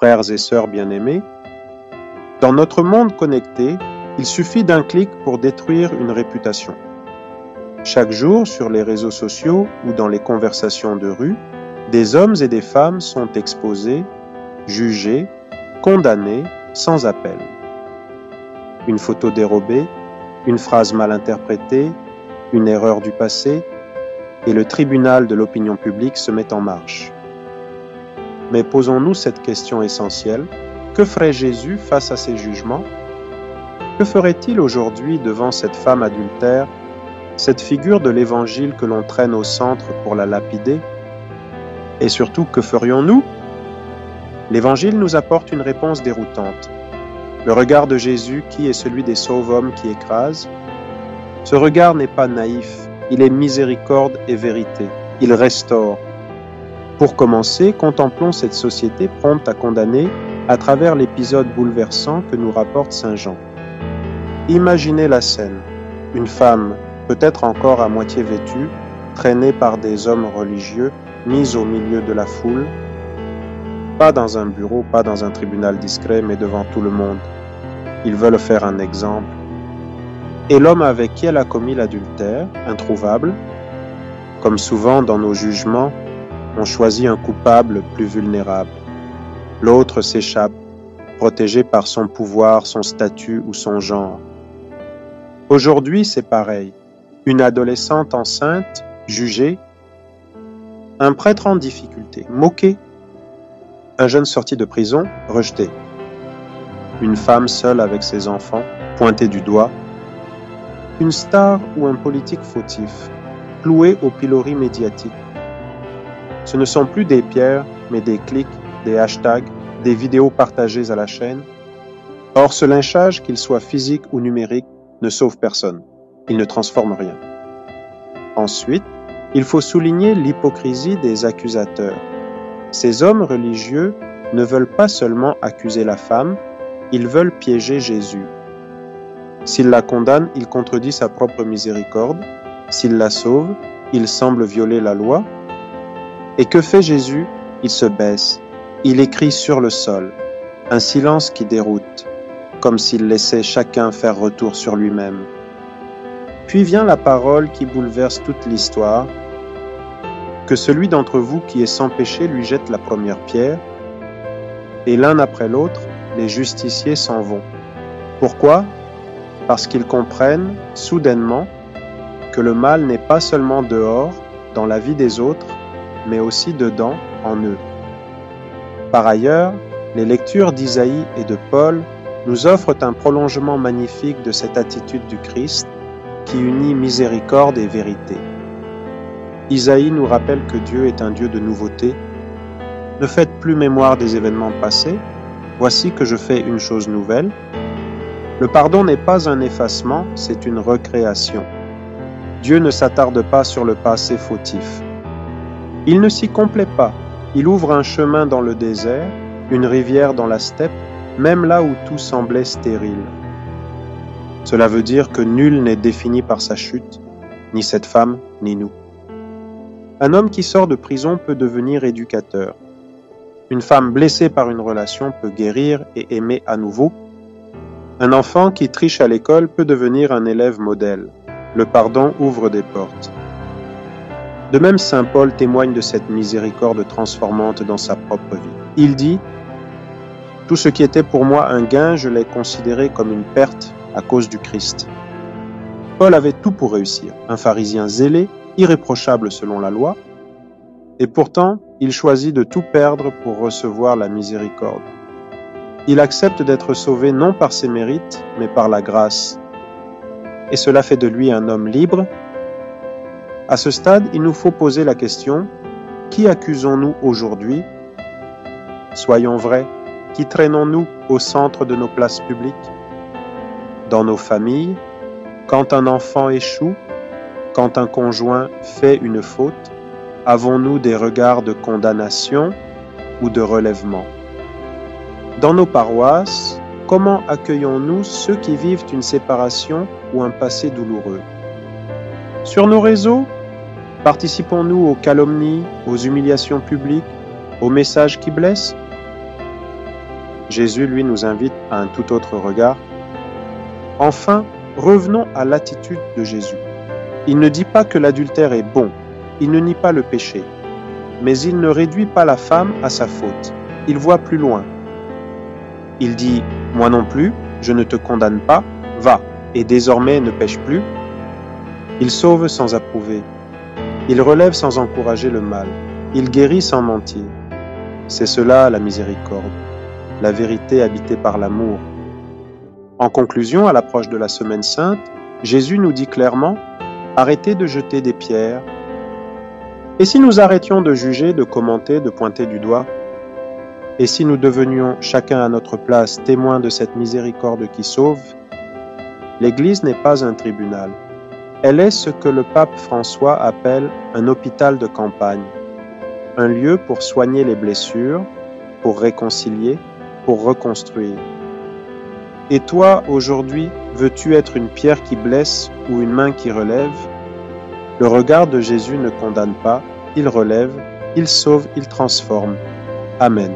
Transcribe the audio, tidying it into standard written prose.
Frères et sœurs bien-aimés, dans notre monde connecté, il suffit d'un clic pour détruire une réputation. Chaque jour, sur les réseaux sociaux ou dans les conversations de rue, des hommes et des femmes sont exposés, jugés, condamnés, sans appel. Une photo dérobée, une phrase mal interprétée, une erreur du passé, et le tribunal de l'opinion publique se met en marche. Mais posons-nous cette question essentielle, que ferait Jésus face à ces jugements? Que ferait-il aujourd'hui devant cette femme adultère, cette figure de l'Évangile que l'on traîne au centre pour la lapider? Et surtout, que ferions-nous? L'Évangile nous apporte une réponse déroutante. Le regard de Jésus, qui est celui des sauve-hommes qui écrasent, ce regard n'est pas naïf, il est miséricorde et vérité, il restaure. Pour commencer, contemplons cette société prompte à condamner à travers l'épisode bouleversant que nous rapporte Saint Jean. Imaginez la scène, une femme, peut-être encore à moitié vêtue, traînée par des hommes religieux, mise au milieu de la foule, pas dans un bureau, pas dans un tribunal discret, mais devant tout le monde. Ils veulent faire un exemple. Et l'homme avec qui elle a commis l'adultère, introuvable, comme souvent dans nos jugements, on choisit un coupable plus vulnérable. L'autre s'échappe, protégé par son pouvoir, son statut ou son genre. Aujourd'hui, c'est pareil. Une adolescente enceinte, jugée, un prêtre en difficulté, moqué, un jeune sorti de prison, rejeté, une femme seule avec ses enfants, pointée du doigt, une star ou un politique fautif, cloué au pilori médiatique. Ce ne sont plus des pierres, mais des clics, des hashtags, des vidéos partagées à la chaîne. Or, ce lynchage, qu'il soit physique ou numérique, ne sauve personne. Il ne transforme rien. Ensuite, il faut souligner l'hypocrisie des accusateurs. Ces hommes religieux ne veulent pas seulement accuser la femme, ils veulent piéger Jésus. S'il la condamne, il contredit sa propre miséricorde. S'il la sauve, il semble violer la loi. Et que fait Jésus? Il se baisse. Il écrit sur le sol. Un silence qui déroute, comme s'il laissait chacun faire retour sur lui-même. Puis vient la parole qui bouleverse toute l'histoire. Que celui d'entre vous qui est sans péché lui jette la première pierre. Et l'un après l'autre, les justiciers s'en vont. Pourquoi? Parce qu'ils comprennent, soudainement, que le mal n'est pas seulement dehors, dans la vie des autres, mais aussi dedans, en eux. Par ailleurs, les lectures d'Isaïe et de Paul nous offrent un prolongement magnifique de cette attitude du Christ qui unit miséricorde et vérité. Isaïe nous rappelle que Dieu est un Dieu de nouveauté. Ne faites plus mémoire des événements passés, voici que je fais une chose nouvelle. Le pardon n'est pas un effacement, c'est une recréation. Dieu ne s'attarde pas sur le passé fautif. Il ne s'y complaît pas. Il ouvre un chemin dans le désert, une rivière dans la steppe, même là où tout semblait stérile. Cela veut dire que nul n'est défini par sa chute, ni cette femme, ni nous. Un homme qui sort de prison peut devenir éducateur. Une femme blessée par une relation peut guérir et aimer à nouveau. Un enfant qui triche à l'école peut devenir un élève modèle. Le pardon ouvre des portes. De même, saint Paul témoigne de cette miséricorde transformante dans sa propre vie. Il dit « Tout ce qui était pour moi un gain, je l'ai considéré comme une perte à cause du Christ. » Paul avait tout pour réussir, un pharisien zélé, irréprochable selon la loi, et pourtant, il choisit de tout perdre pour recevoir la miséricorde. Il accepte d'être sauvé non par ses mérites, mais par la grâce. Et cela fait de lui un homme libre. À ce stade, il nous faut poser la question, qui accusons-nous aujourd'hui? Soyons vrais, qui traînons-nous au centre de nos places publiques? Dans nos familles, quand un enfant échoue, quand un conjoint fait une faute, avons-nous des regards de condamnation ou de relèvement? Dans nos paroisses, comment accueillons-nous ceux qui vivent une séparation ou un passé douloureux? Sur nos réseaux, participons-nous aux calomnies, aux humiliations publiques, aux messages qui blessent? Jésus, lui, nous invite à un tout autre regard. Enfin, revenons à l'attitude de Jésus. Il ne dit pas que l'adultère est bon, il ne nie pas le péché, mais il ne réduit pas la femme à sa faute. Il voit plus loin. Il dit « Moi non plus, je ne te condamne pas, va, et désormais ne pêche plus ». Il sauve sans approuver. Il relève sans encourager le mal. Il guérit sans mentir. C'est cela la miséricorde, la vérité habitée par l'amour. En conclusion, à l'approche de la Semaine Sainte, Jésus nous dit clairement « Arrêtez de jeter des pierres ». Et si nous arrêtions de juger, de commenter, de pointer du doigt? Et si nous devenions chacun à notre place témoins de cette miséricorde qui sauve? L'Église n'est pas un tribunal. Elle est ce que le pape François appelle un hôpital de campagne, un lieu pour soigner les blessures, pour réconcilier, pour reconstruire. Et toi, aujourd'hui, veux-tu être une pierre qui blesse ou une main qui relève? Le regard de Jésus ne condamne pas, il relève, il sauve, il transforme. Amen.